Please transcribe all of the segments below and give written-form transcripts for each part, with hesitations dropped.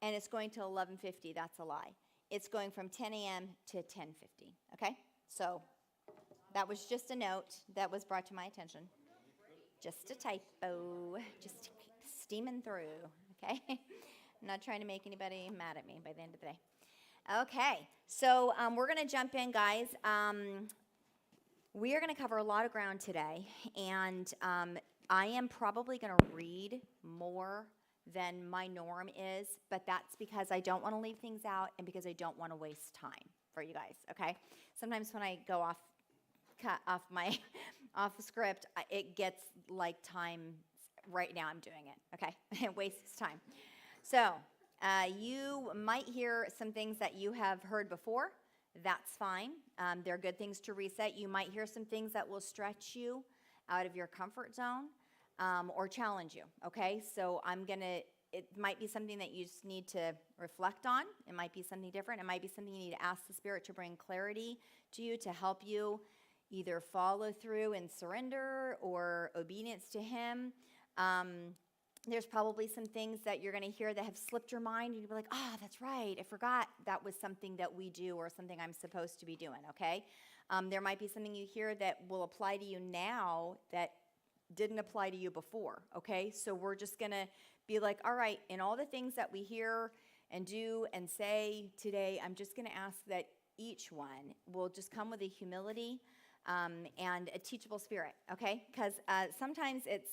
and it's going to 11:50. That's a lie. It's going from 10 a.m. to 10:50, okay? So that was just a note that was brought to my attention. Just a typo, just steaming through, okay? I'm not trying to make anybody mad at me by the end of the day. Okay, so we're going to jump in, guys. We are going to cover a lot of ground today, and I am probably going to read more than my norm is, but that's because I don't want to leave things out and because I don't want to waste time for you guys, okay? Sometimes when I go off my off script, it gets like time. Right now I'm doing it, okay? It wastes time. So you might hear some things that you have heard before. That's fine. They're good things to reset. You might hear some things that will stretch you out of your comfort zone or challenge you, okay? So it might be something that you just need to reflect on. It might be something different. It might be something you need to ask the Spirit to bring clarity to you, to help you either follow through and surrender or obedience to Him. There's probably some things that you're going to hear that have slipped your mind, and you'll be like, oh, that's right, I forgot that was something that we do or something I'm supposed to be doing, okay? There might be something you hear that will apply to you now that didn't apply to you before, okay? So we're just going to be like, all right, in all the things that we hear and do and say today, I'm just going to ask that each one will just come with a humility and a teachable spirit, okay? Because sometimes it's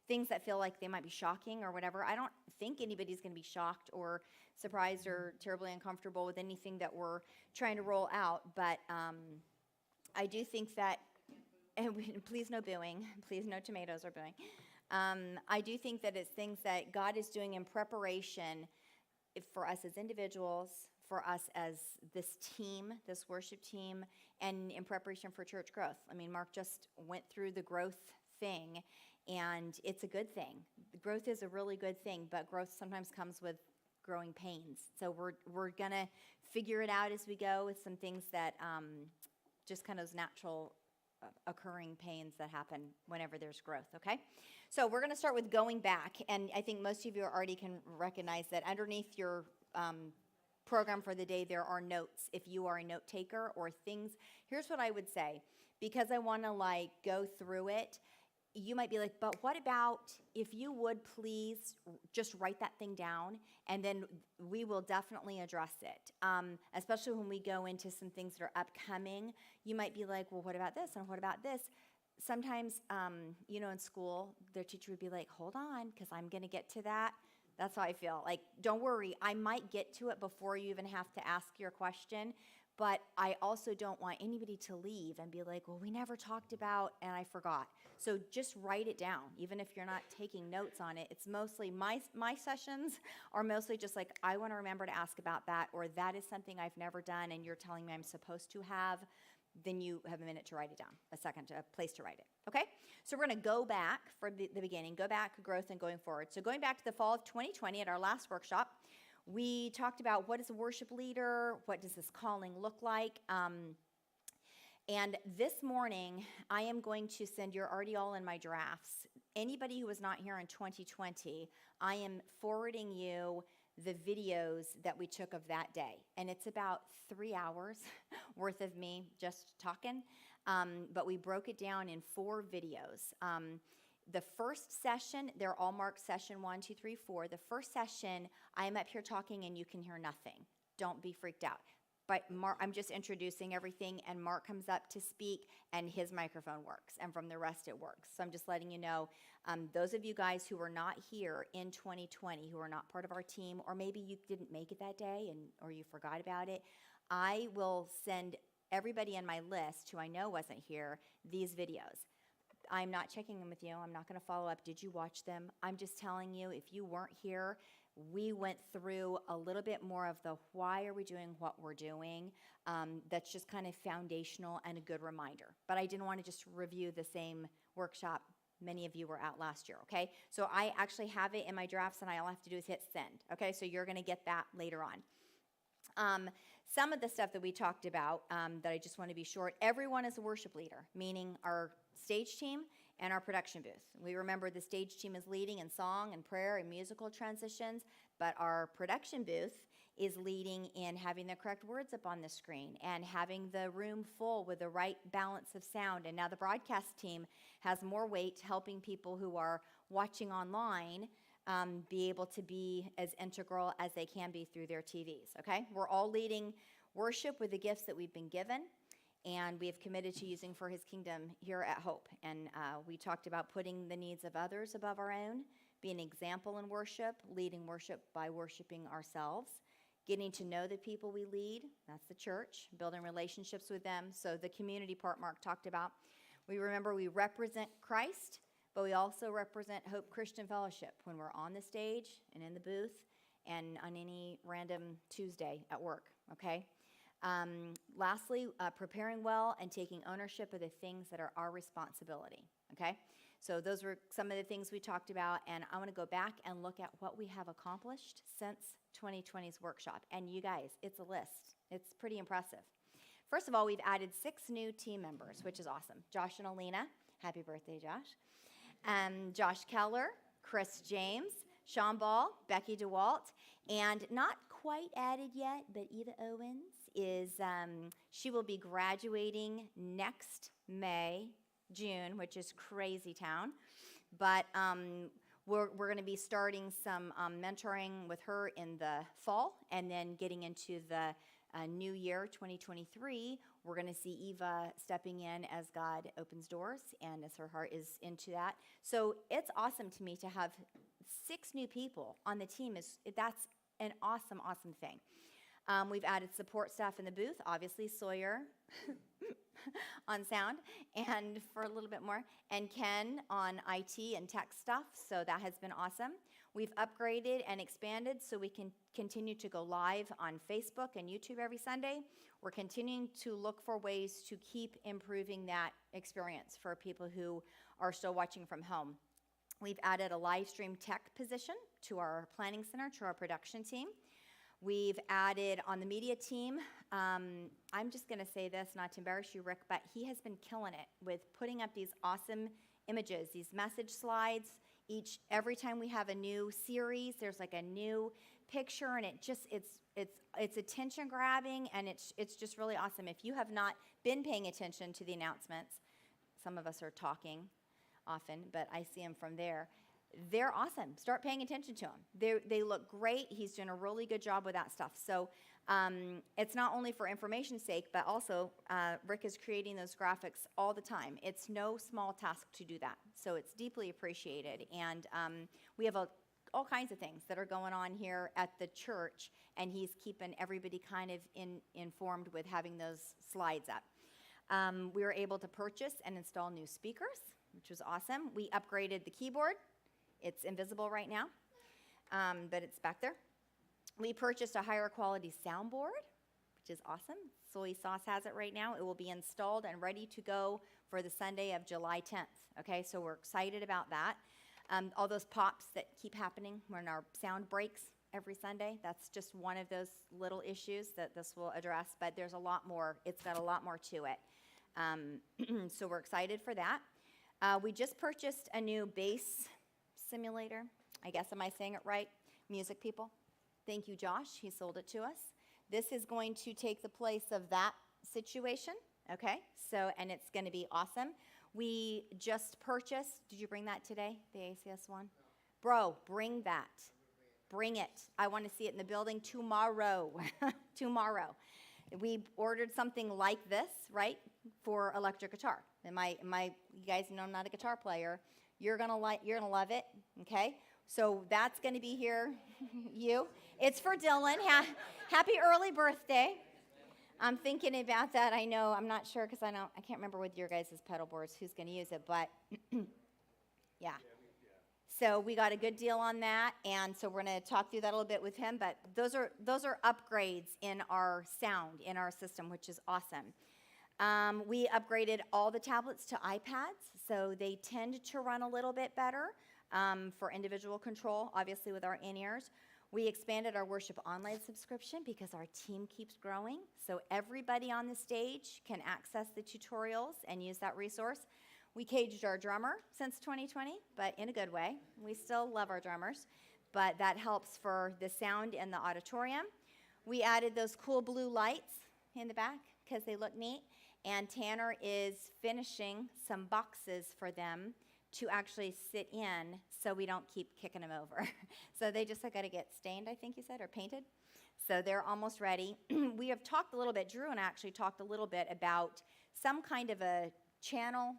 things that feel like they might be shocking or whatever. I don't think anybody's going to be shocked or surprised or terribly uncomfortable with anything that we're trying to roll out. But I do think that, and please no booing, please no tomatoes or booing. I do think that it's things that God is doing in preparation for us as individuals, for us as this team, this worship team, and in preparation for church growth. I mean, Mark just went through the growth thing, and it's a good thing. Growth is a really good thing, but growth sometimes comes with growing pains. So we're going to figure it out as we go with some things that just kind of those natural occurring pains that happen whenever there's growth, okay? So we're going to start with going back, and I think most of you already can recognize that underneath your program for the day there are notes if you are a note taker or things. Here's what I would say, because I want to go through it. You might be like, but what about if you would please just write that thing down, and then we will definitely address it, especially when we go into some things that are upcoming. You might be like, well, what about this and what about this? Sometimes, in school, their teacher would be like, hold on, because I'm going to get to that. That's how I feel. Like, don't worry. I might get to it before you even have to ask your question. But I also don't want anybody to leave and be like, well, we never talked about, and I forgot. So just write it down, even if you're not taking notes on it. It's mostly, my sessions are mostly just like, I want to remember to ask about that, or that is something I've never done, and you're telling me I'm supposed to have. Then you have a minute to write it down, a place to write it, okay? So we're going to go back for the beginning, go back, growth, and going forward. So going back to the fall of 2020 at our last workshop, we talked about what is a worship leader, what does this calling look like, and this morning I am going to send, you're already all in my drafts, anybody who was not here in 2020, I am forwarding you the videos that we took of that day, and it's about 3 hours worth of me just talking, but we broke it down in 4 videos. The first session, they're all marked session 1, 2, 3, 4. The first session, I'm up here talking and you can hear nothing. Don't be freaked out. But I'm just introducing everything, and Mark comes up to speak, and his microphone works, and from the rest it works. So I'm just letting you know, those of you guys who were not here in 2020, who are not part of our team, or maybe you didn't make it that day, or you forgot about it, I will send everybody on my list who I know wasn't here these videos. I'm not checking in with you. I'm not going to follow up. Did you watch them? I'm just telling you, if you weren't here, we went through a little bit more of the why are we doing what we're doing. That's just kind of foundational and a good reminder. But I didn't want to just review the same workshop many of you were out last year, okay? So I actually have it in my drafts, and all I have to do is hit send, okay? So you're going to get that later on. Some of the stuff that we talked about that I just want to be short, everyone is a worship leader, meaning our stage team and our production booth. We remember the stage team is leading in song and prayer and musical transitions, but our production booth is leading in having the correct words up on the screen and having the room full with the right balance of sound. And now the broadcast team has more weight, helping people who are watching online be able to be as integral as they can be through their TVs, okay? We're all leading worship with the gifts that we've been given, and we have committed to using for his kingdom here at Hope. And we talked about putting the needs of others above our own, being an example in worship, leading worship by worshiping ourselves, getting to know the people we lead, that's the church, building relationships with them. So the community part Mark talked about. We remember we represent Christ, but we also represent Hope Christian Fellowship when we're on the stage and in the booth and on any random Tuesday at work, okay? Lastly, preparing well and taking ownership of the things that are our responsibility, okay? So those were some of the things we talked about, and I want to go back and look at what we have accomplished since 2020's workshop. And you guys, it's a list. It's pretty impressive. First of all, we've added 6 new team members, which is awesome. Josh and Alina, happy birthday, Josh. Josh Keller, Chris James, Sean Ball, Becky DeWalt, and not quite added yet, but Eva Owens is, she will be graduating next June, which is crazy town. But we're going to be starting some mentoring with her in the fall, and then getting into the new year, 2023, we're going to see Eva stepping in as God opens doors and as her heart is into that. So it's awesome to me to have 6 new people on the team. That's an awesome, awesome thing. We've added support staff in the booth, obviously Sawyer on sound, and for a little bit more, and Ken on IT and tech stuff, so that has been awesome. We've upgraded and expanded so we can continue to go live on Facebook and YouTube every Sunday. We're continuing to look for ways to keep improving that experience for people who are still watching from home. We've added a live stream tech position to our planning center, to our production team. We've added on the media team, I'm just going to say this, not to embarrass you, Rick, but he has been killing it with putting up these awesome images, these message slides. Every time we have a new series, there's like a new picture, and it's attention grabbing, and it's just really awesome. If you have not been paying attention to the announcements, some of us are talking often, but I see them from there. They're awesome. Start paying attention to them. They look great. He's doing a really good job with that stuff. So it's not only for information's sake, but also Rick is creating those graphics all the time. It's no small task to do that. So it's deeply appreciated. And we have all kinds of things that are going on here at the church, and he's keeping everybody kind of informed with having those slides up. We were able to purchase and install new speakers, which was awesome. We upgraded the keyboard. It's invisible right now, but it's back there. We purchased a higher quality soundboard, which is awesome. Soy Sauce has it right now. It will be installed and ready to go for the Sunday of July 10th. Okay, so we're excited about that. All those pops that keep happening when our sound breaks every Sunday, that's just one of those little issues that this will address, but there's a lot more. It's got a lot more to it. So we're excited for that. We just purchased a new bass simulator. I guess, am I saying it right? Music people. Thank you, Josh. He sold it to us. This is going to take the place of that situation, okay? So, and it's going to be awesome. We just purchased, did you bring that today, the ACS one? Bro, bring that. Bring it. I want to see it in the building tomorrow. Tomorrow. We ordered something like this, right, for electric guitar. And you guys know I'm not a guitar player. You're gonna love it, okay? So that's gonna be here. It's for Dylan. Happy early birthday. I'm thinking about that. I know, I'm not sure because I can't remember with your guys' pedal boards who's gonna use it, but yeah. So we got a good deal on that, and so we're gonna talk through that a little bit with him. But those are upgrades in our sound, in our system, which is awesome. We upgraded all the tablets to iPads, so they tend to run a little bit better for individual control, obviously with our in-ears. We expanded our worship online subscription because our team keeps growing, so everybody on the stage can access the tutorials and use that resource. We caged our drummer since 2020, but in a good way. We still love our drummers, but that helps for the sound in the auditorium. We added those cool blue lights in the back because they look neat, and Tanner is finishing some boxes for them to actually sit in so we don't keep kicking them over. So they just got to get stained, I think you said, or painted. So they're almost ready. We have talked a little bit, Drew and I actually talked a little bit about some kind of a channel,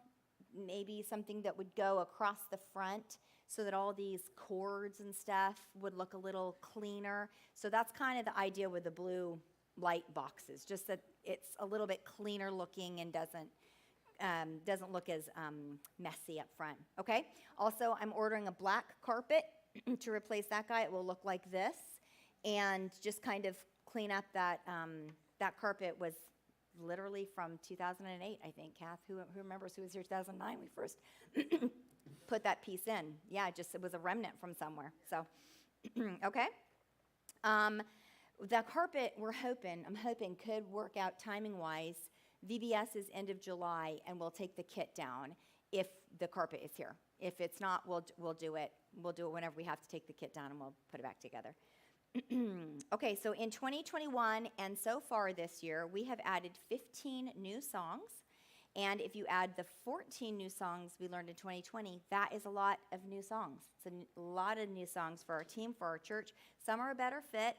maybe something that would go across the front so that all these cords and stuff would look a little cleaner. So that's kind of the idea with the blue light boxes, just that it's a little bit cleaner looking and doesn't look as messy up front, okay? Also, I'm ordering a black carpet to replace that guy. It will look like this, and just kind of clean up that, that carpet was literally from 2008, I think. Kath, who remembers who was here 2009? We first put that piece in. Yeah, it was a remnant from somewhere, so, okay? The carpet, I'm hoping could work out timing-wise. VBS is end of July, and we'll take the kit down if the carpet is here. If it's not, we'll do it. We'll do it whenever we have to take the kit down, and we'll put it back together. Okay, so in 2021 and so far this year, we have added 15 new songs. And if you add the 14 new songs we learned in 2020, that is a lot of new songs. It's a lot of new songs for our team, for our church. Some are a better fit.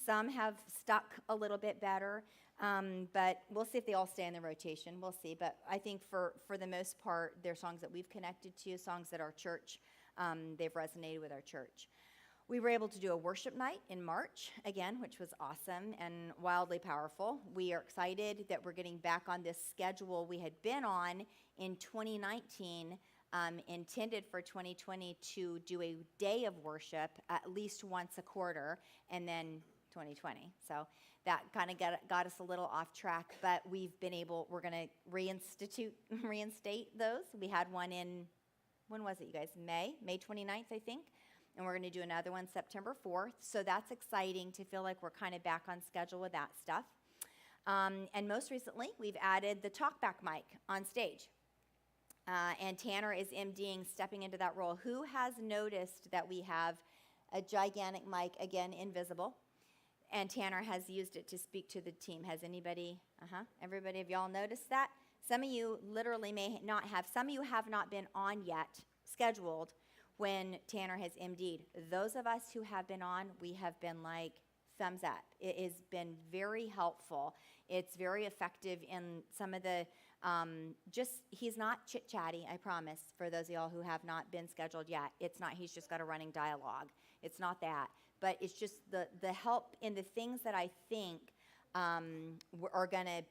Some have stuck a little bit better. But we'll see if they all stay in the rotation. We'll see. But I think for the most part, they're songs that we've connected to, songs that our church, they've resonated with our church. We were able to do a worship night in March, again, which was awesome and wildly powerful. We are excited that we're getting back on this schedule we had been on in 2019, intended for 2020 to do a day of worship at least once a quarter, and then 2020. So that kind of got us a little off track, but we're going to reinstate those. We had one in, when was it, you guys? May 29th, I think. And we're going to do another one September 4th. So that's exciting to feel like we're kind of back on schedule with that stuff. And most recently, we've added the talkback mic on stage. And Tanner is MDing, stepping into that role. Who has noticed that we have a gigantic mic, again, invisible? And Tanner has used it to speak to the team. Has anybody, everybody of y'all noticed that? Some of you literally may not have. Some of you have not been on yet, scheduled, when Tanner has MD'd. Those of us who have been on, we have been like, thumbs up. It has been very helpful. It's very effective in some of the, he's not chit-chatty, I promise, for those of y'all who have not been scheduled yet. It's not, he's just got a running dialogue. It's not that. But it's just the help in the things that I think are going to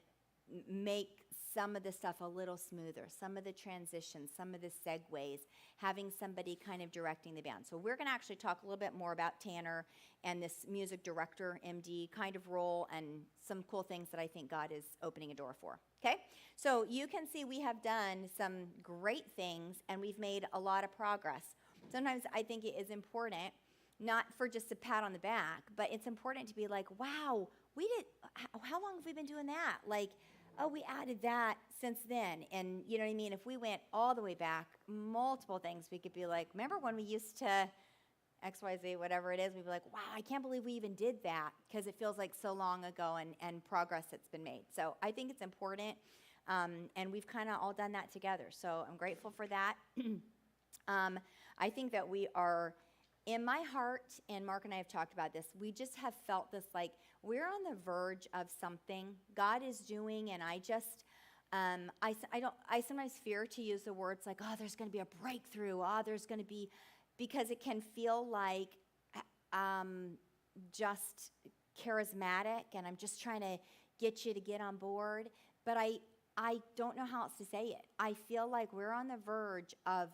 make some of the stuff a little smoother, some of the transitions, some of the segues, having somebody kind of directing the band. So we're going to actually talk a little bit more about Tanner and this music director, MD kind of role, and some cool things that I think God is opening a door for. Okay? So you can see we have done some great things, and we've made a lot of progress. Sometimes I think it is important, not for just a pat on the back, but it's important to be like, wow, how long have we been doing that? Like, oh, we added that since then. And you know what I mean? If we went all the way back, multiple things, we could be like, remember when we used to XYZ, whatever it is, we'd be like, wow, I can't believe we even did that, because it feels like so long ago and progress that's been made. So I think it's important, and we've kind of all done that together. So I'm grateful for that. I think that we are, in my heart, and Mark and I have talked about this, we just have felt this like we're on the verge of something God is doing, and I just, I sometimes fear to use the words like, oh, there's going to be a breakthrough, oh, there's going to be, because it can feel like just charismatic, and I'm just trying to get you to get on board, but I don't know how else to say it. I feel like we're on the verge of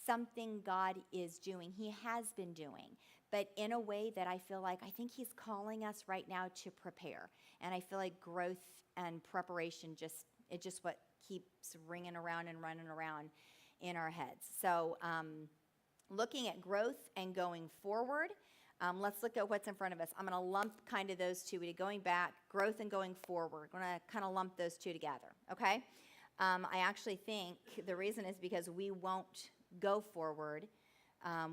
something God is doing. He has been doing, but in a way that I feel like I think he's calling us right now to prepare. And I feel like growth and preparation it's just what keeps ringing around and running around in our heads. So looking at growth and going forward, let's look at what's in front of us. I'm going to lump kind of those two, going back, growth and going forward. We're going to kind of lump those two together, okay? I actually think the reason is because we won't go forward,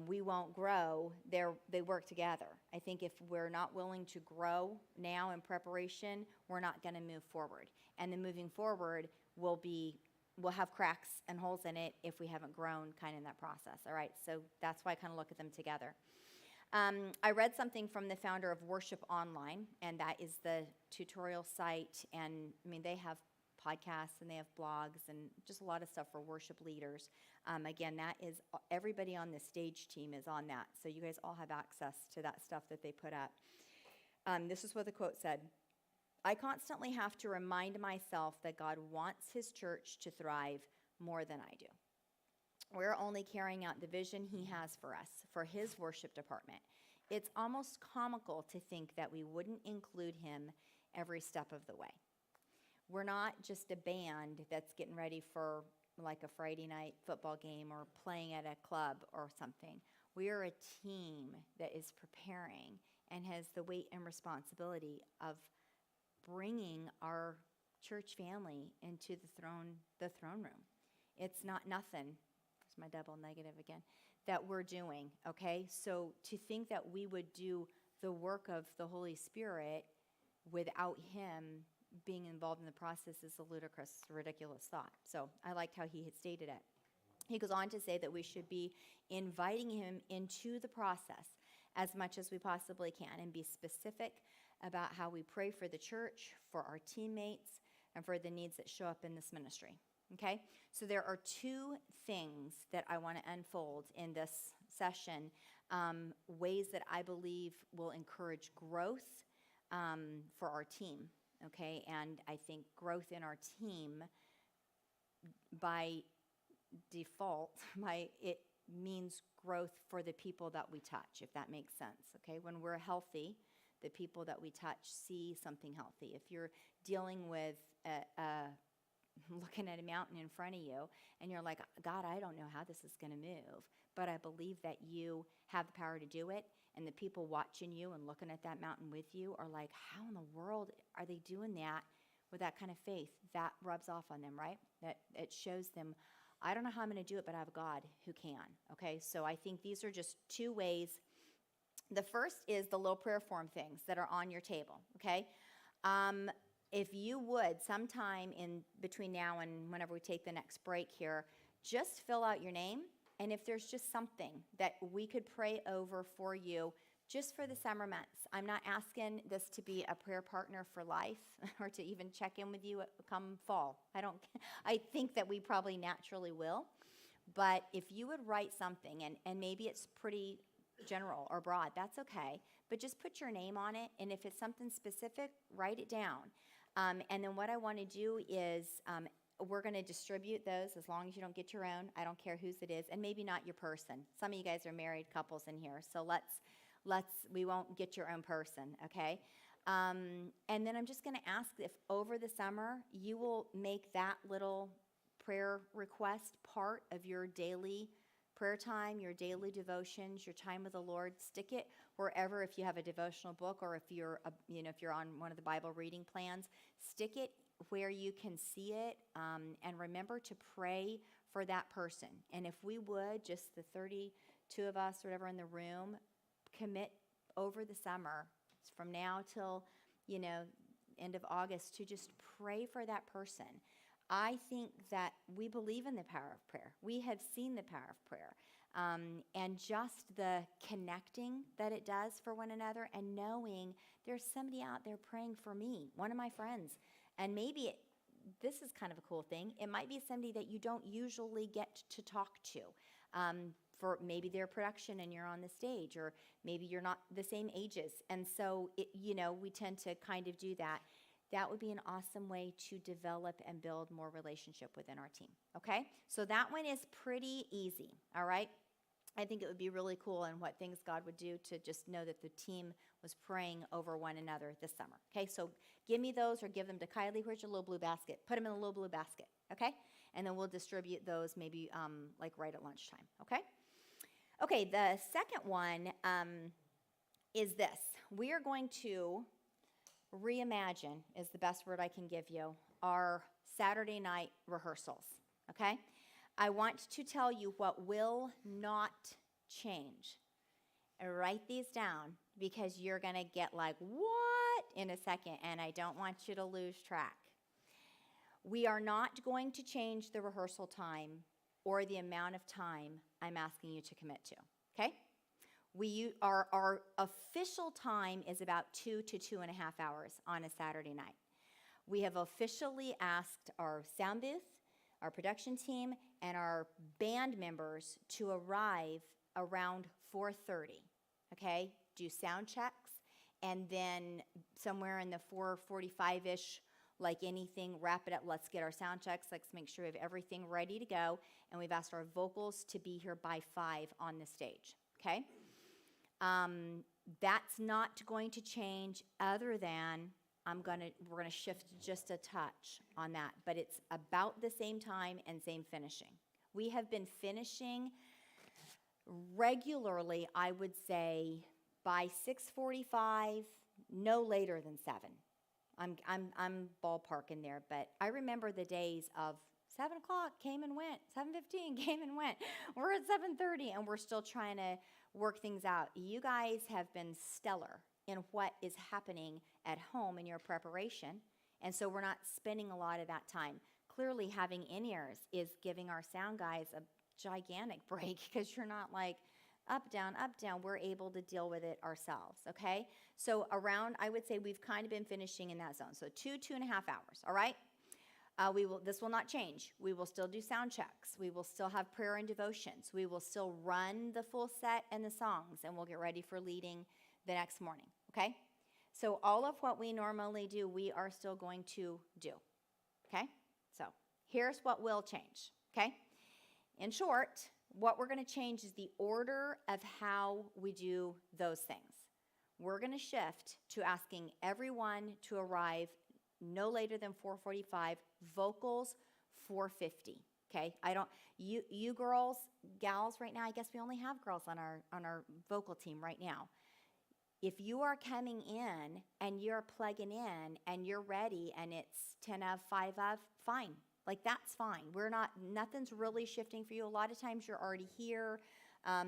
we won't grow. They work together. I think if we're not willing to grow now in preparation, we're not going to move forward. And then moving forward we'll have cracks and holes in it if we haven't grown kind of in that process. All right, so that's why I kind of look at them together. I read something from the founder of Worship Online, and that is the tutorial site. And I mean, they have podcasts and they have blogs and just a lot of stuff for worship leaders. Again, that is everybody on the stage team is on that, so you guys all have access to that stuff that they put up. This is what the quote said. I constantly have to remind myself that God wants his church to thrive more than I do. We're only carrying out the vision he has for us, for his worship department. It's almost comical to think that we wouldn't include him every step of the way. We're not just a band that's getting ready for like a Friday night football game or playing at a club or something. We are a team that is preparing and has the weight and responsibility of bringing our church family into the throne room. It's not nothing. My double negative again, that we're doing, okay? So to think that we would do the work of the Holy Spirit without him being involved in the process is a ludicrous, ridiculous thought. So I liked how he had stated it. He goes on to say that we should be inviting him into the process as much as we possibly can and be specific about how we pray for the church, for our teammates, and for the needs that show up in this ministry. Okay, so there are two things that I want to unfold in this session, ways that I believe will encourage growth for our team, okay? And I think growth in our team by default, it means growth for the people that we touch, if that makes sense, okay? When we're healthy, the people that we touch see something healthy. If you're dealing with looking at a mountain in front of you and you're like, God, I don't know how this is going to move, but I believe that you have the power to do it, and the people watching you and looking at that mountain with you are like, how in the world are they doing that with that kind of faith? That rubs off on them, right? That it shows them, I don't know how I'm going to do it, but I have a God who can, okay? So I think these are just two ways. The first is the little prayer form things that are on your table, okay? If you would, sometime in between now and whenever we take the next break here, just fill out your name. And if there's just something that we could pray over for you just for the summer months. I'm not asking this to be a prayer partner for life or to even check in with you come fall. I think that we probably naturally will. But if you would write something, and maybe it's pretty general or broad, that's okay. But just put your name on it, and if it's something specific, write it down. And then what I want to do is we're going to distribute those as long as you don't get your own. I don't care whose it is, and maybe not your person. Some of you guys are married couples in here, so we won't get your own person, okay? And then I'm just going to ask if over the summer you will make that little prayer request part of your daily prayer time, your daily devotions, your time with the Lord. Stick it wherever. If you have a devotional book, or if you're on one of the Bible reading plans, stick it where you can see it, and remember to pray for that person. And if we would, just the 32 of us, whatever, in the room, commit over the summer, from now till end of August, to just pray for that person. I think that we believe in the power of prayer. We have seen the power of prayer. And just the connecting that it does for one another, and knowing there's somebody out there praying for me, one of my friends. And maybe this is kind of a cool thing. It might be somebody that you don't usually get to talk to. For maybe their production and you're on the stage, or maybe you're not the same ages. And so, we tend to kind of do that. That would be an awesome way to develop and build more relationship within our team, okay? So that one is pretty easy, all right? I think it would be really cool, and what things God would do to just know that the team was praying over one another this summer, okay? So give me those, or give them to Kylie. Where's your little blue basket? Put them in the little blue basket, okay? And then we'll distribute those maybe like right at lunchtime, okay? Okay, the second one is this. We are going to reimagine, is the best word I can give you, our Saturday night rehearsals, okay? I want to tell you what will not change. Write these down because you're going to get like, what, in a second, and I don't want you to lose track. We are not going to change the rehearsal time or the amount of time I'm asking you to commit to, okay? Our official time is about 2 to 2.5 hours on a Saturday night. We have officially asked our sound booth, our production team, and our band members to arrive around 4:30, okay? Do sound checks, and then somewhere in the 4:45-ish, like anything, wrap it up. Let's get our sound checks. Let's make sure we have everything ready to go, and we've asked our vocals to be here by 5 on the stage, okay? That's not going to change other than we're gonna shift just a touch on that, but it's about the same time and same finishing. We have been finishing regularly, I would say, by 6:45, no later than 7. I'm ballparking there, but I remember the days of 7 o'clock came and went, 7:15 came and went. We're at 7:30 and we're still trying to work things out. You guys have been stellar in what is happening at home in your preparation, and so we're not spending a lot of that time. Clearly, having in-ears is giving our sound guys a gigantic break because you're not like up, down, up, down. We're able to deal with it ourselves, okay? So around, I would say we've kind of been finishing in that zone. So 2.5 hours, all right? This will not change. We will still do sound checks. We will still have prayer and devotions. We will still run the full set and the songs, and we'll get ready for leading the next morning, okay? So all of what we normally do, we are still going to do, okay? So here's what will change, okay? In short, what we're going to change is the order of how we do those things. We're going to shift to asking everyone to arrive no later than 4:45, vocals 4:50, okay? You girls, gals right now, I guess we only have girls on our vocal team right now. If you are coming in and you're plugging in and you're ready and it's 10 of, 5 of, fine. Like, that's fine. Nothing's really shifting for you. A lot of times you're already here.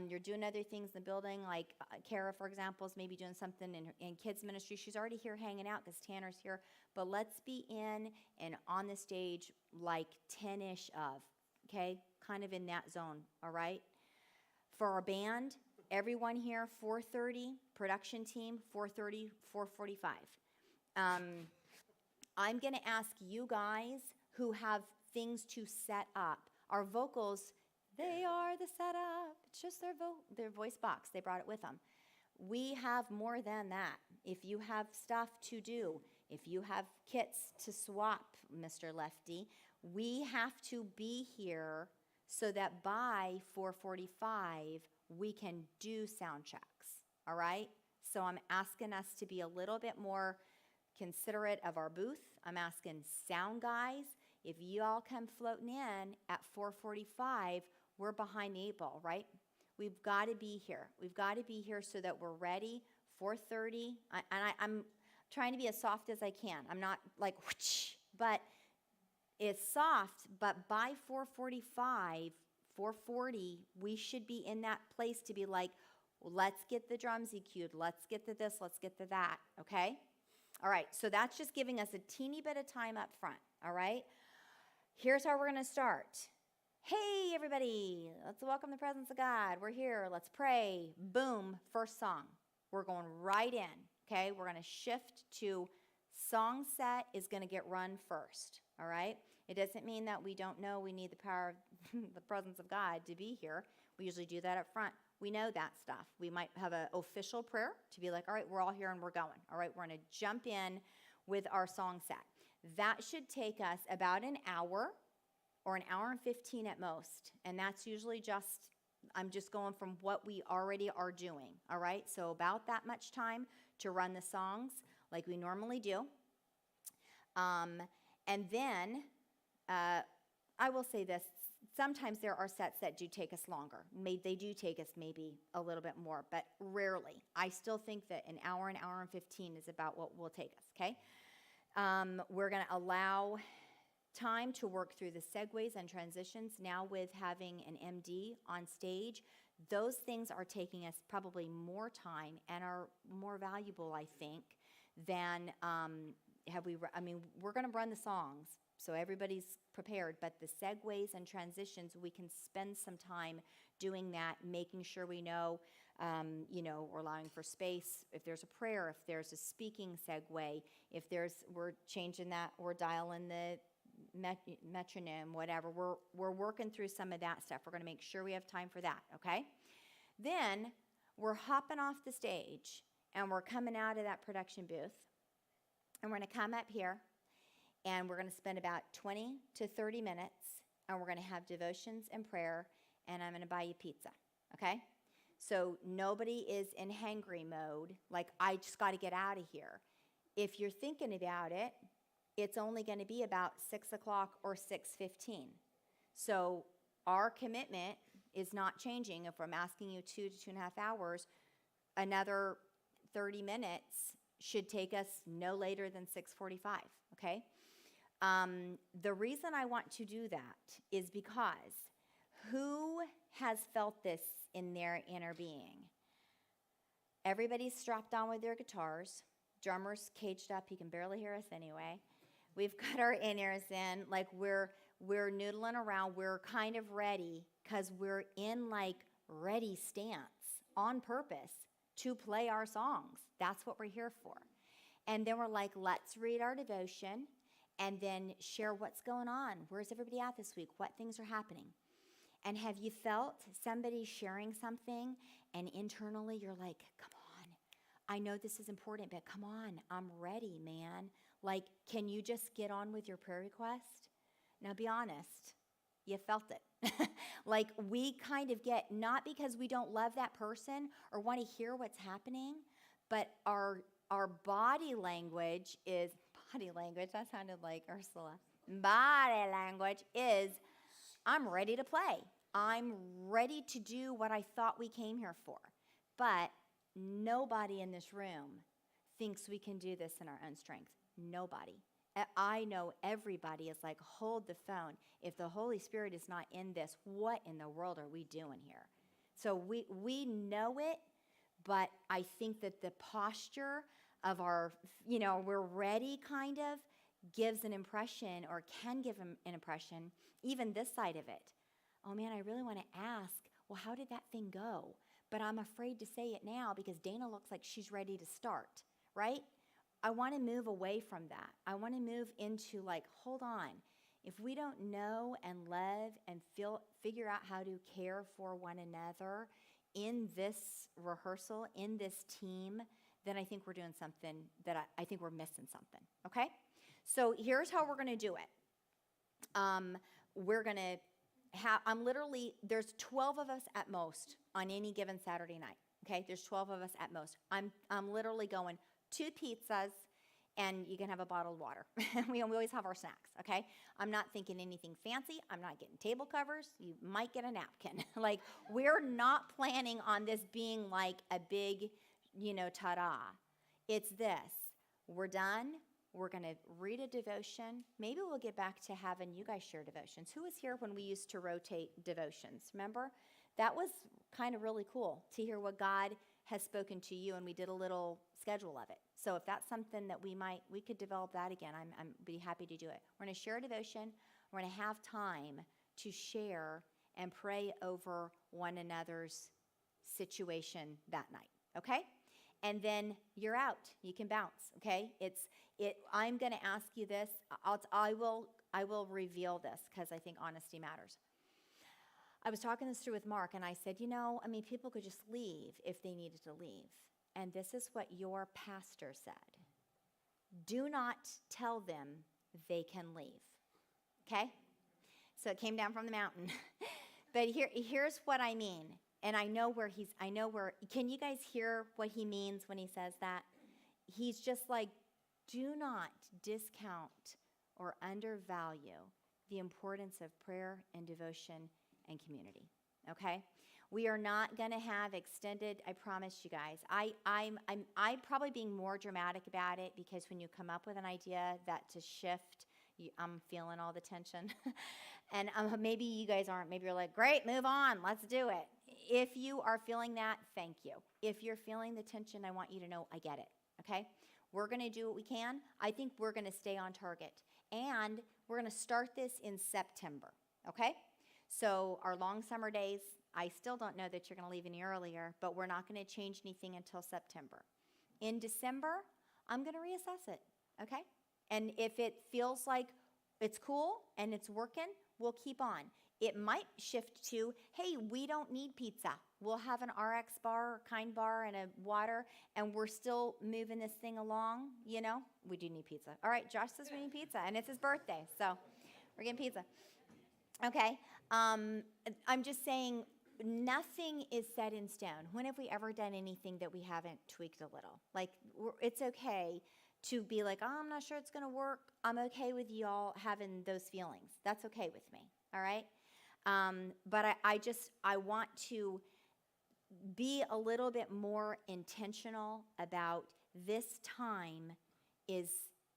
You're doing other things in the building, like Kara, for example, is maybe doing something in kids ministry. She's already here hanging out because Tanner's here. But let's be in and on the stage like 10-ish of, okay? Kind of in that zone, all right? For our band, everyone here, 4:30, production team, 4:30, 4:45. I'm going to ask you guys who have things to set up. Our vocals, they are the setup. It's just their voice box. They brought it with them. We have more than that. If you have stuff to do, if you have kits to swap, Mr. Lefty, we have to be here so that by 4:45, we can do sound checks, all right? So I'm asking us to be a little bit more considerate of our booth. I'm asking sound guys, if you all come floating in at 4:45, we're behind the 8 ball, right? We've got to be here. We've got to be here so that we're ready. 4:30, I'm trying to be as soft as I can. I'm not like, whoosh, but it's soft. But by 4:45, 4:40, we should be in that place to be like, let's get the drums EQ'd. Let's get to this. Let's get to that. Okay? All right. So that's just giving us a teeny bit of time up front. All right? Here's how we're going to start. Hey, everybody. Let's welcome the presence of God. We're here. Let's pray. Boom. First song. We're going right in. Okay? We're going to shift to song set is going to get run first. All right? It doesn't mean that we don't know we need the power of the presence of God to be here. We usually do that up front. We know that stuff. We might have an official prayer to be like, all right, we're all here and we're going. All right, we're going to jump in with our song set. That should take us about an hour or an hour and 15 at most. And that's usually just, I'm just going from what we already are doing. All right, so about that much time to run the songs like we normally do. And then I will say this, sometimes there are sets that do take us longer. They do take us maybe a little bit more, but rarely. I still think that an hour and 15 is about what will take us, okay? We're going to allow time to work through the segues and transitions. Now with having an MD on stage, those things are taking us probably more time and are more valuable, I think, than we're going to run the songs, so everybody's prepared, but the segues and transitions, we can spend some time doing that, making sure we know, we're allowing for space. If there's a prayer, if there's a speaking segue, we're changing that, we're dialing the metronome, whatever. We're working through some of that stuff. We're going to make sure we have time for that, okay? Then we're hopping off the stage, and we're coming out of that production booth, and we're going to come up here, and we're going to spend about 20 to 30 minutes, and we're going to have devotions and prayer, and I'm going to buy you pizza, okay? So nobody is in hangry mode, like, I just got to get out of here. If you're thinking about it, it's only going to be about 6 o'clock or 6:15. So our commitment is not changing. If I'm asking you 2 to 2.5 hours, another 30 minutes should take us no later than 6:45, okay? The reason I want to do that is because who has felt this in their inner being? Everybody's strapped on with their guitars. Drummer's caged up. He can barely hear us anyway. We've got our in-ears in. Like, we're noodling around. We're kind of ready because we're in, like, ready stance on purpose to play our songs. That's what we're here for. And then we're like, let's read our devotion and then share what's going on. Where's everybody at this week? What things are happening? And have you felt somebody sharing something and internally you're like, come on, I know this is important, but come on, I'm ready, man. Like, can you just get on with your prayer request? Now be honest, you felt it. Like, we kind of get, not because we don't love that person or want to hear what's happening, but our body language, that sounded like Ursula. Body language is, I'm ready to play. I'm ready to do what I thought we came here for. But nobody in this room thinks we can do this in our own strength. Nobody. I know everybody is like, hold the phone. If the Holy Spirit is not in this, what in the world are we doing here? So we know it, but I think that the posture of our, we're ready kind of gives an impression, or can give an impression, even this side of it. Oh man, I really want to ask, well, how did that thing go? But I'm afraid to say it now because Dana looks like she's ready to start, right? I want to move away from that. I want to move into, like, hold on. If we don't know and love and figure out how to care for one another in this rehearsal, in this team, then I think we're doing something that I think we're missing something, okay? So here's how we're going to do it. We're going to have, there's 12 of us at most on any given Saturday night, okay? There's 12 of us at most. I'm literally going 2 pizzas, and you can have a bottle of water. we always have our snacks, okay? I'm not thinking anything fancy. I'm not getting table covers. You might get a napkin. Like, we're not planning on this being like a big, ta-da. It's this. We're done. We're going to read a devotion. Maybe we'll get back to having you guys share devotions. Who was here when we used to rotate devotions? Remember? That was kind of really cool to hear what God has spoken to you, and we did a little schedule of it. So if that's something that we could develop that again, I'm be happy to do it. We're going to share a devotion. We're going to have time to share and pray over one another's situation that night, okay? And then you're out. You can bounce, okay? I'm going to ask you this. I will reveal this because I think honesty matters. I was talking this through with Mark, and I said, people could just leave if they needed to leave. And this is what your pastor said. Do not tell them they can leave, okay? So it came down from the mountain. But here's what I mean. And can you guys hear what he means when he says that? He's just like, do not discount or undervalue the importance of prayer and devotion and community, okay? We are not going to have extended, I promise you guys. I'm probably being more dramatic about it because when you come up with an idea that to shift I'm feeling all the tension. And maybe you guys aren't. Maybe you're like, great, move on. Let's do it. If you are feeling that, thank you. If you're feeling the tension, I want you to know I get it, okay? We're going to do what we can. I think we're going to stay on target. And we're going to start this in September, okay? So our long summer days, I still don't know that you're going to leave any earlier, but we're not going to change anything until September. In December, I'm going to reassess it, okay? And if it feels like it's cool and it's working, we'll keep on. It might shift to, hey, we don't need pizza. We'll have an RX bar, Kind bar, and a water, and we're still moving this thing along, you know? We do need pizza. All right, Josh says we need pizza, and it's his birthday, so we're getting pizza. Okay, I'm just saying nothing is set in stone. When have we ever done anything that we haven't tweaked a little? Like, it's okay to be like, oh, I'm not sure it's going to work. I'm okay with y'all having those feelings. That's okay with me, all right? But I want to be a little bit more intentional about this time is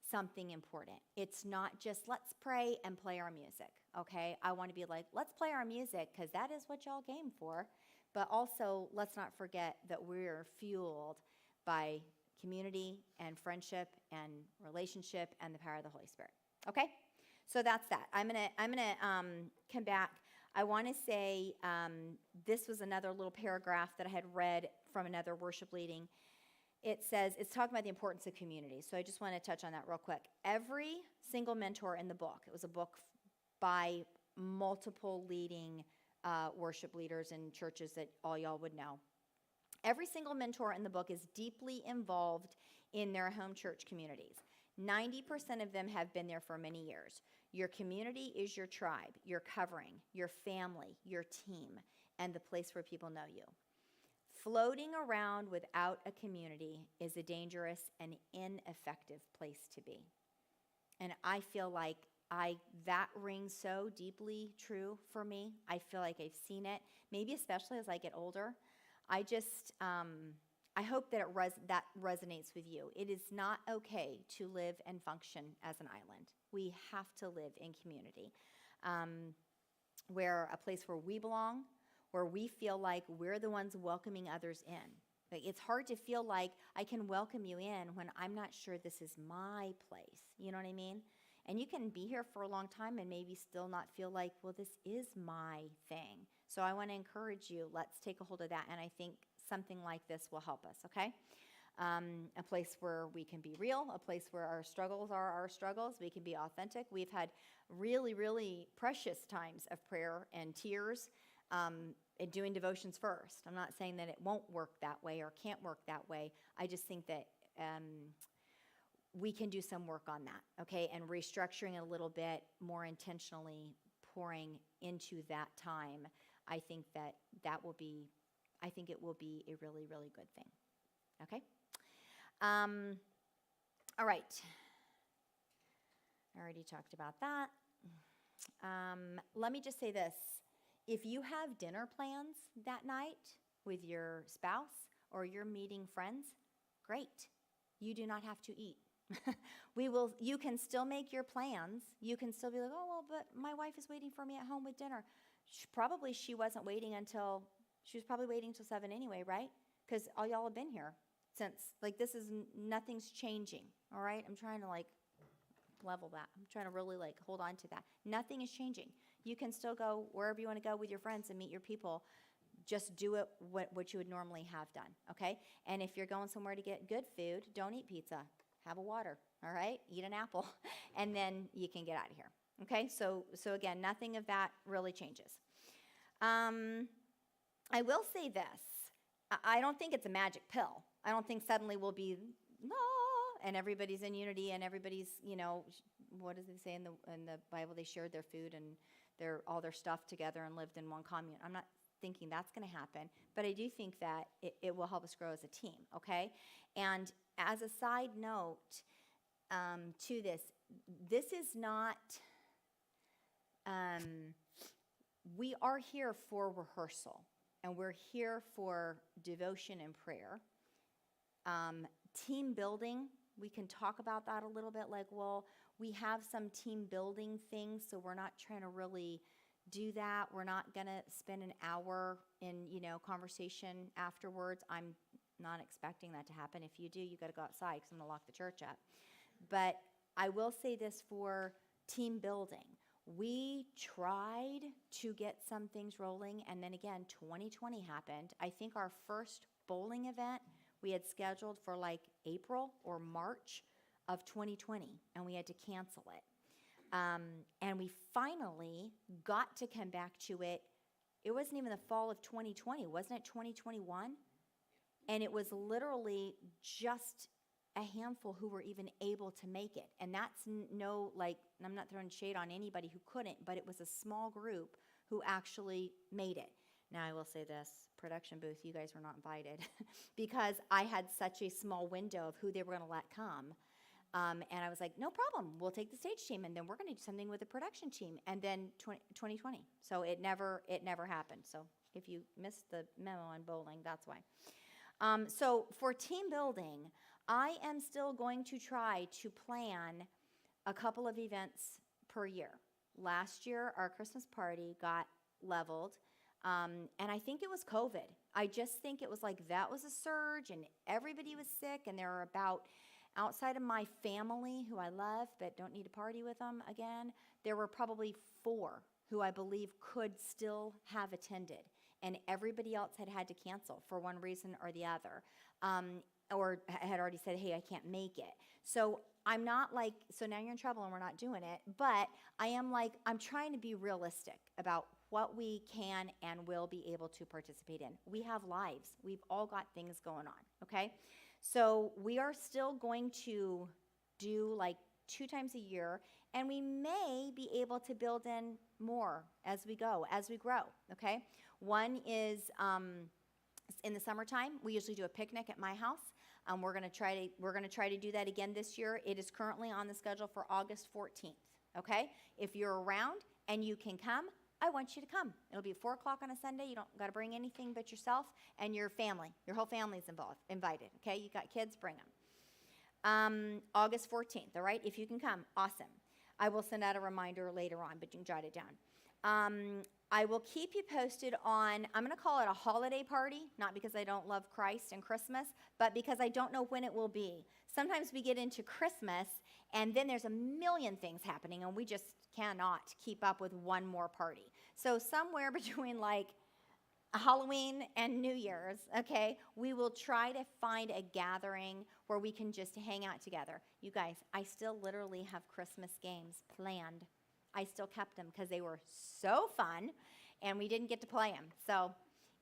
something important. It's not just let's pray and play our music, okay? I want to be like, let's play our music because that is what y'all came for. But also, let's not forget that we're fueled by community and friendship and relationship and the power of the Holy Spirit. Okay? So that's that. I'm gonna come back. I want to say this was another little paragraph that I had read from another worship leading. It says, it's talking about the importance of community. So I just want to touch on that real quick. Every single mentor in the book, it was a book by multiple leading worship leaders in churches that all y'all would know. Every single mentor in the book is deeply involved in their home church communities. 90% of them have been there for many years. Your community is your tribe, your covering, your family, your team, and the place where people know you. Floating around without a community is a dangerous and ineffective place to be. And I feel like that rings so deeply true for me. I feel like I've seen it, maybe especially as I get older. I just, I hope that that resonates with you. It is not okay to live and function as an island. We have to live in community, where a place where we belong, where we feel like we're the ones welcoming others in. Like, it's hard to feel like I can welcome you in when I'm not sure this is my place. You know what I mean? And you can be here for a long time and maybe still not feel like, well, this is my thing. So I want to encourage you, let's take a hold of that. And I think something like this will help us, okay? A place where we can be real, a place where our struggles are our struggles. We can be authentic. We've had really, really precious times of prayer and tears and doing devotions first. I'm not saying that it won't work that way or can't work that way. I just think that we can do some work on that, okay? And restructuring a little bit more intentionally, pouring into that time. I think it will be a really, really good thing, okay? All right. I already talked about that. Let me just say this. If you have dinner plans that night with your spouse or you're meeting friends, great. You do not have to eat. You can still make your plans. You can still be like, oh, well, but my wife is waiting for me at home with dinner. She was probably waiting until 7 anyway, right? Because all y'all have been here since, like, nothing's changing, all right? I'm trying to, like, level that. I'm trying to really, like, hold on to that. Nothing is changing. You can still go wherever you want to go with your friends and meet your people. Just do it what you would normally have done, okay? And if you're going somewhere to get good food, don't eat pizza. Have a water, all right? Eat an apple, and then you can get out of here, okay? So again, nothing of that really changes. I will say this. I don't think it's a magic pill. I don't think suddenly we'll be, and everybody's in unity and everybody's, what does it say in the Bible? They shared their food and all their stuff together and lived in one commune. I'm not thinking that's going to happen, but I do think that it will help us grow as a team, okay? And as a side note to this is not, we are here for rehearsal, and we're here for devotion and prayer. Team building we can talk about that a little bit, like, well, we have some team building things, so we're not trying to really do that. We're not going to spend an hour in, conversation afterwards. I'm not expecting that to happen. If you do, you got to go outside because I'm going to lock the church up. But I will say this for team building. We tried to get some things rolling, and then again, 2020 happened. I think our first bowling event we had scheduled for like April or March of 2020, and we had to cancel it. And we finally got to come back to it. It wasn't even the fall of 2020, wasn't it 2021? And it was literally just a handful who were even able to make it. And that's no, like, I'm not throwing shade on anybody who couldn't, but it was a small group who actually made it. Now, I will say this, production booth, you guys were not invited because I had such a small window of who they were going to let come. And I was like, no problem, we'll take the stage team, and then we're going to do something with the production team. And then 2020. So it never happened. So if you missed the memo on bowling, that's why. So for team building, I am still going to try to plan a couple of events per year. Last year, our Christmas party got leveled, and I think it was COVID. I just think it was like that was a surge, and everybody was sick, and there were about, outside of my family, who I love but don't need to party with them again, there were probably 4 who I believe could still have attended, and everybody else had to cancel for one reason or the other. Or had already said, hey, I can't make it. So I'm not like, so now you're in trouble and we're not doing it. But I am like, I'm trying to be realistic about what we can and will be able to participate in. We have lives. We've all got things going on, okay? So we are still going to do like 2 times a year, and we may be able to build in more as we go, as we grow, okay? One is in the summertime, we usually do a picnic at my house. We're going to try to do that again this year. It is currently on the schedule for August 14th, okay? If you're around and you can come, I want you to come. It'll be 4 o'clock on a Sunday. You don't got to bring anything but yourself and your family. Your whole family's invited, okay? You got kids, bring them. August 14th, all right? If you can come, awesome. I will send out a reminder later on, but you can jot it down. I will keep you posted on, I'm going to call it a holiday party, not because I don't love Christ and Christmas, but because I don't know when it will be. Sometimes we get into Christmas, and then there's a million things happening, and we just cannot keep up with one more party. So somewhere between like Halloween and New Year's, okay, we will try to find a gathering where we can just hang out together. You guys, I still literally have Christmas games planned. I still kept them because they were so fun, and we didn't get to play them. So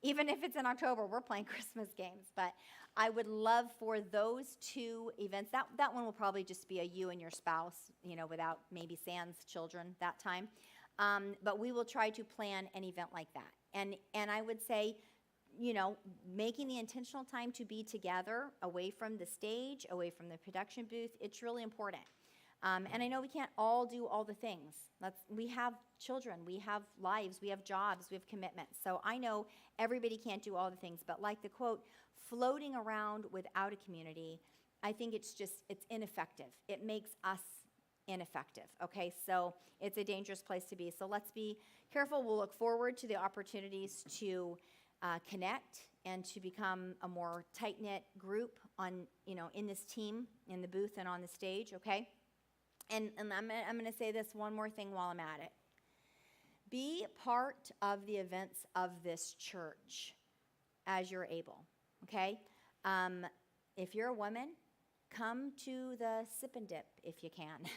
even if it's in October, we're playing Christmas games. But I would love for those 2 events. That one will probably just be a you and your spouse, without maybe sans children that time. But we will try to plan an event like that. And I would say, making the intentional time to be together, away from the stage, away from the production booth, it's really important. And I know we can't all do all the things. We have children, we have lives, we have jobs, we have commitments. So I know everybody can't do all the things, but like the quote, floating around without a community, I think it's ineffective. It makes us ineffective, okay? So it's a dangerous place to be. So let's be careful. We'll look forward to the opportunities to connect and to become a more tight-knit group in this team, in the booth and on the stage, okay? And I'm going to say this one more thing while I'm at it. Be part of the events of this church as you're able, okay? If you're a woman, come to the Sip and Dip if you can.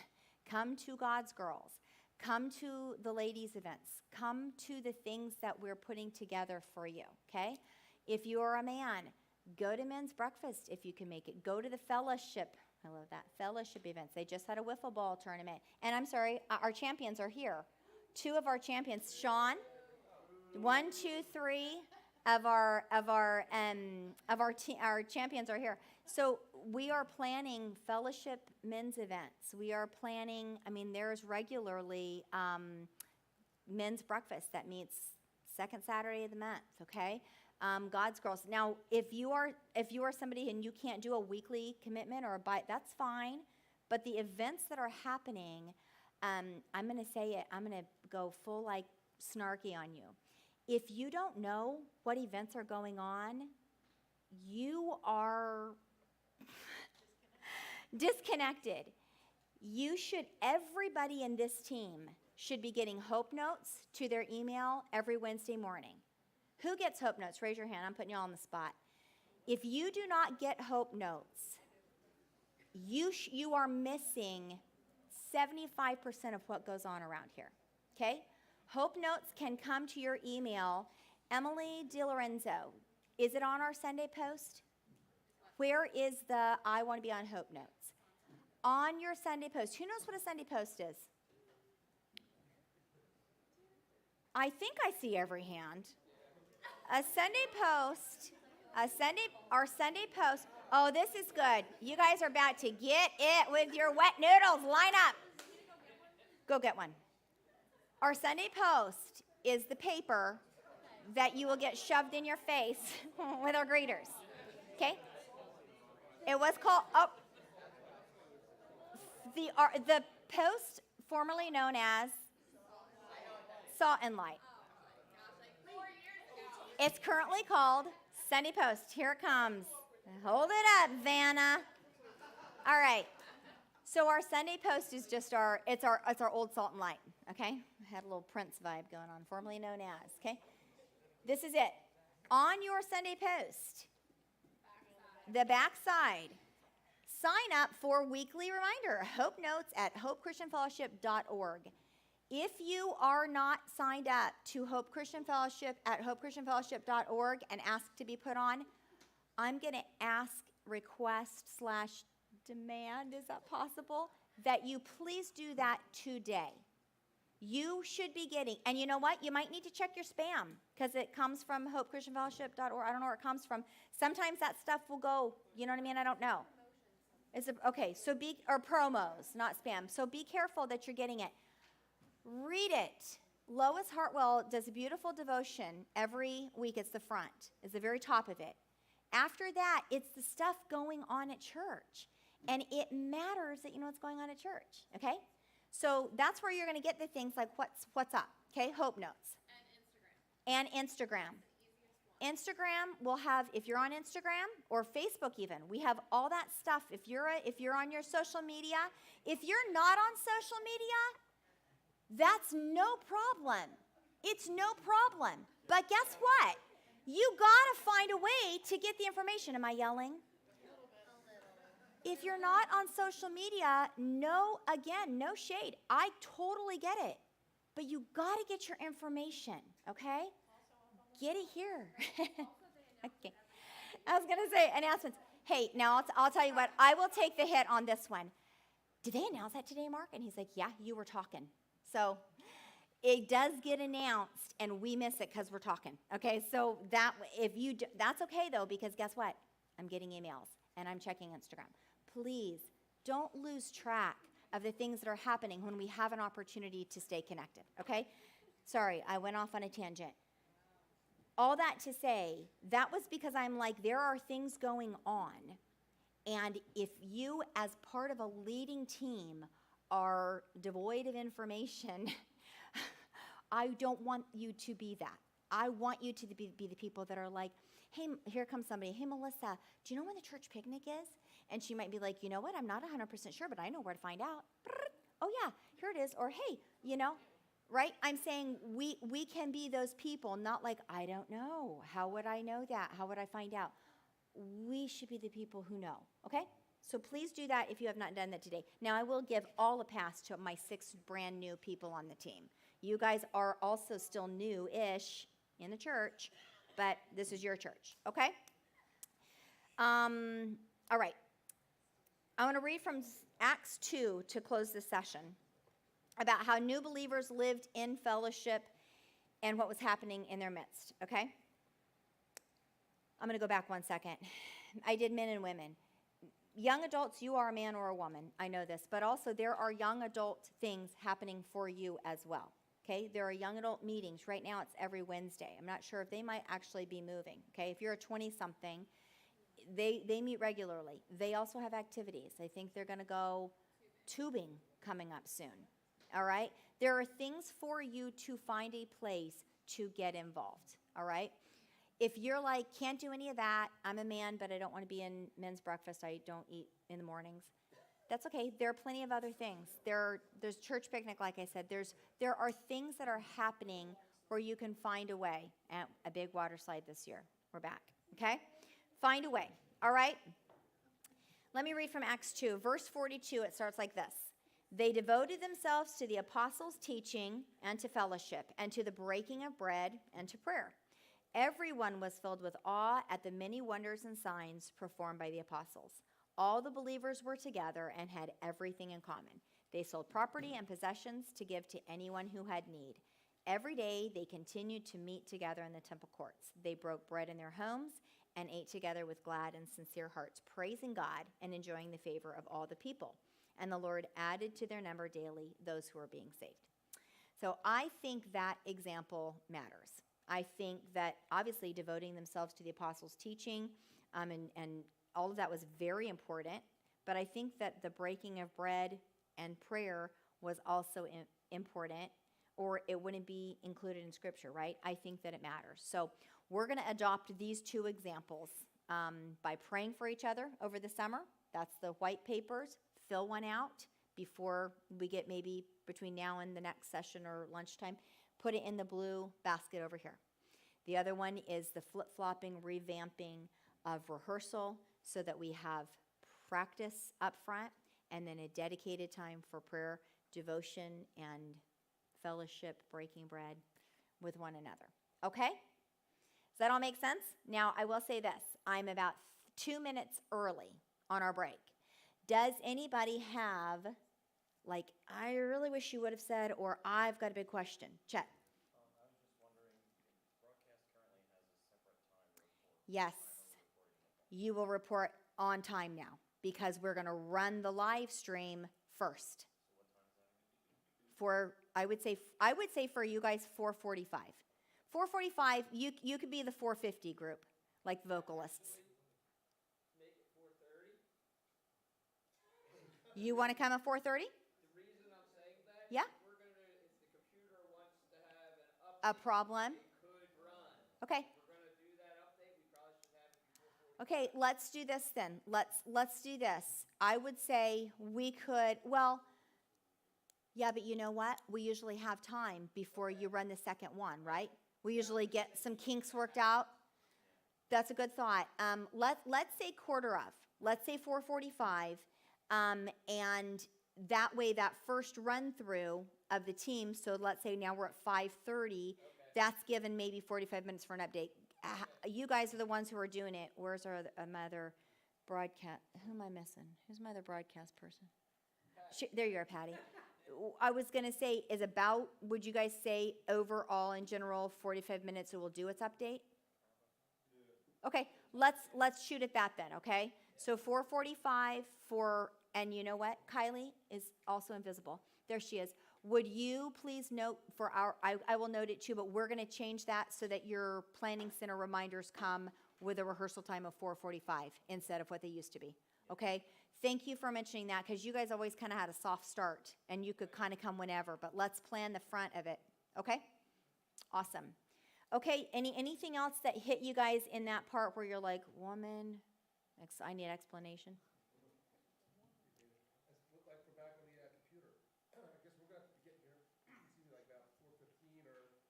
Come to God's Girls. Come to the ladies' events. Come to the things that we're putting together for you, okay? If you're a man, go to men's breakfast if you can make it. Go to the fellowship. I love that. Fellowship events. They just had a wiffle ball tournament. And I'm sorry, our champions are here. 2 of our champions, Sean, 1, 2, 3 of our champions are here. So we are planning fellowship men's events. We are planning, there's regularly men's breakfast that meets second Saturday of the month, okay? God's Girls. Now, if you are somebody and you can't do a weekly commitment or a bite, that's fine. But the events that are happening, I'm going to say it. I'm going to go full like snarky on you. If you don't know what events are going on, you are disconnected. Everybody in this team should be getting Hope Notes to their email every Wednesday morning. Who gets Hope Notes? Raise your hand. I'm putting you all on the spot. If you do not get Hope Notes, you are missing 75% of what goes on around here, okay? Hope Notes can come to your email. Emily DiLorenzo, is it on our Sunday post? Where is the I want to be on Hope Notes? On your Sunday post. Who knows what a Sunday post is? I think I see every hand. Our Sunday post. Oh, this is good. You guys are about to get it with your wet noodles. Line up. Go get one. Our Sunday post is the paper that you will get shoved in your face with our greeters. Okay? It was called the post formerly known as Salt and Light. It's currently called Sunday Post. Here it comes. Hold it up, Vanna. All right. So our Sunday Post is just our old Salt and Light, okay? I had a little Prince vibe going on, formerly known as, okay? This is it. On your Sunday Post, the back side, sign up for weekly reminder, Hope Notes at hopechristianfellowship.org. If you are not signed up to Hope Christian Fellowship at hopechristianfellowship.org and ask to be put on, I'm going to request/demand, is that possible, that you please do that today. You should be getting, and you know what? You might need to check your spam because it comes from hopechristianfellowship.org. I don't know where it comes from. Sometimes that stuff will go, you know what I mean? I don't know. Okay, so or promos, not spam. So be careful that you're getting it. Read it. Lois Hartwell does a beautiful devotion every week. It's the front. It's the very top of it. After that, it's the stuff going on at church. And it matters that you know what's going on at church, okay? So that's where you're going to get the things like what's up, okay? Hope Notes. And Instagram. Instagram will have, if you're on Instagram or Facebook even, we have all that stuff. If you're on your social media, if you're not on social media, that's no problem. It's no problem. But guess what? You got to find a way to get the information. Am I yelling? If you're not on social media, no shade. I totally get it. But you got to get your information, okay? Get it here. Okay. I was going to say announcements. Hey, now I'll tell you what. I will take the hit on this one. Did they announce that today, Mark? And he's like, yeah, you were talking. So it does get announced, and we miss it because we're talking. Okay, so that's okay though, because guess what? I'm getting emails and I'm checking Instagram. Please don't lose track of the things that are happening when we have an opportunity to stay connected. Okay, sorry, I went off on a tangent. All that to say, that was because I'm like, there are things going on, and if you, as part of a leading team, are devoid of information, I don't want you to be that. I want you to be the people that are like, hey, here comes somebody. Hey, Melissa, do you know when the church picnic is? And she might be like, you know what? I'm not 100% sure, but I know where to find out. Oh, yeah, here it is. Or, hey, right? I'm saying we can be those people, not like, I don't know. How would I know that? How would I find out? We should be the people who know, okay? So please do that if you have not done that today. Now, I will give all a pass to my 6 brand new people on the team. You guys are also still new-ish in the church, but this is your church, okay? All right. I want to read from Acts 2 to close this session about how new believers lived in fellowship and what was happening in their midst, okay? I'm going to go back one second. I did men and women. Young adults, you are a man or a woman. I know this. But also there are young adult things happening for you as well, Okay, there are young adult meetings. Right now it's every Wednesday. I'm not sure if they might actually be moving. Okay, if you're a 20-something, they meet regularly. They also have activities. I think they're going to go tubing coming up soon. All right? There are things for you to find a place to get involved. All right? If you're like, can't do any of that, I'm a man, but I don't want to be in men's breakfast, I don't eat in the mornings, that's okay. There are plenty of other things. There's church picnic, like I said. There are things that are happening where you can find a way. At a big water slide this year. We're back. Okay? Find a way. All right? Let me read from Acts 2. Verse 42, it starts like this. They devoted themselves to the apostles' teaching and to fellowship and to the breaking of bread and to prayer. Everyone was filled with awe at the many wonders and signs performed by the apostles. All the believers were together and had everything in common. They sold property and possessions to give to anyone who had need. Every day they continued to meet together in the temple courts. They broke bread in their homes and ate together with glad and sincere hearts, praising God and enjoying the favor of all the people. And the Lord added to their number daily those who were being saved. So I think that example matters. I think that obviously devoting themselves to the apostles' teaching and all of that was very important, but I think that the breaking of bread and prayer was also important, or it wouldn't be included in Scripture, right? I think that it matters. So we're going to adopt these two examples by praying for each other over the summer. That's the white papers. Fill one out before we get maybe between now and the next session or lunchtime. Put it in the blue basket over here. The other one is the flip-flopping, revamping of rehearsal so that we have practice up front and then a dedicated time for prayer, devotion, and fellowship, breaking bread with one another. Okay? Does that all make sense? Now, I will say this. I'm about 2 minutes early on our break. Does anybody have, like, I really wish you would have said, or I've got a big question? Chet. I was just wondering, the broadcast currently has a separate time report. Yes. You will report on time now because we're going to run the live stream first. So what time is that? For I would say for you guys 4:45. 4:45. You could be the 4:50 group, like vocalists. Make it 4:30. You want to come at 4:30? The reason I'm saying that, Yeah. if the computer wants to have an A update, problem? it could run. Okay. If we're gonna do that update, we probably should have it before 4:45. Okay, let's do this then. Let's do this. I would say we could, well, yeah, but you know what? We usually have time before you run the second one, right? We usually get some kinks worked out. That's a good thought. Let's say quarter of. Let's say 4:45, and that way that first run through of the team. So let's say now we're at 5:30. Okay. That's given maybe 45 minutes for an update. You guys are the ones who are doing it. Where's my other broadcast? Who am I missing? Who's my other broadcast person? There you are, Patty. I was going to say, would you guys say overall in general 45 minutes it will do its update? Okay, let's shoot at that then, okay? So 4:45 and you know what? Kylie is also invisible. There she is. Would you please note for I will note it too, but we're going to change that so that your planning center reminders come with a rehearsal time of 4:45 instead of what they used to be, okay? Thank you for mentioning that because you guys always kind of had a soft start and you could kind of come whenever, but let's plan the front of it, okay? Awesome. Okay, anything else that hit you guys in that part where you're like, woman, I need explanation? Look like we're back on the computer. I guess we're gonna have to get here. It's either like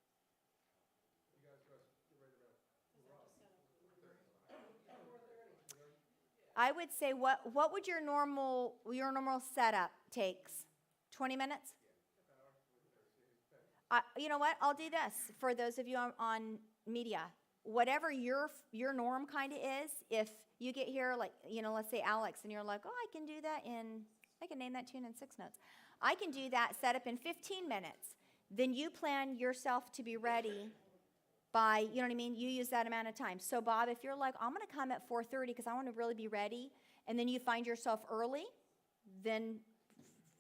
about 4:15 or you guys get ready to go. I would say what would your normal setup takes? 20 minutes? You know what? I'll do this for those of you on media. Whatever your norm kind of is, if you get here, like, let's say Alex, and you're like, oh, I can name that tune in 6 notes. I can do that setup in 15 minutes. Then you plan yourself to be ready by, you know what I mean? You use that amount of time. So, Bob, if you're like, I'm going to come at 4:30 because I want to really be ready, and then you find yourself early, then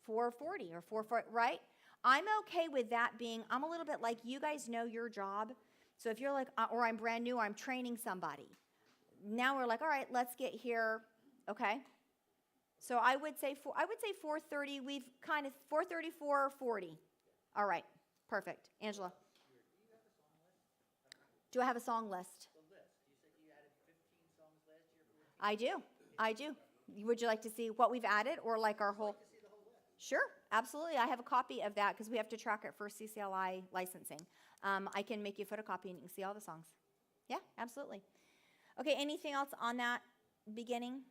4:40 or 4:40, right? I'm okay with that being, I'm a little bit like, you guys know your job. So if you're like, or I'm brand new, or I'm training somebody. Now we're like, all right, let's get here, okay? So I would say 4:30. We've kind of 4:30, 4:40. All right, perfect. Angela, do I have a song list? I do. Would you like to see what we've added, or like our whole? Sure, absolutely. I have a copy of that because we have to track it for CCLI licensing. I can make you a photocopy and you can see all the songs. Yeah, absolutely. Okay, anything else on that beginning?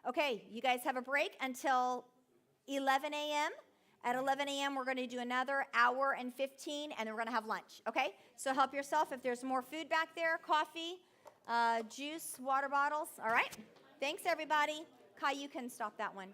Okay, you guys have a break until 11 a.m. At 11 a.m., we're going to do another hour and 15, and then we're going to have lunch, okay? So help yourself. If there's more food back there, coffee, juice, water bottles, all right? Thanks, everybody. Kai, you can stop that one.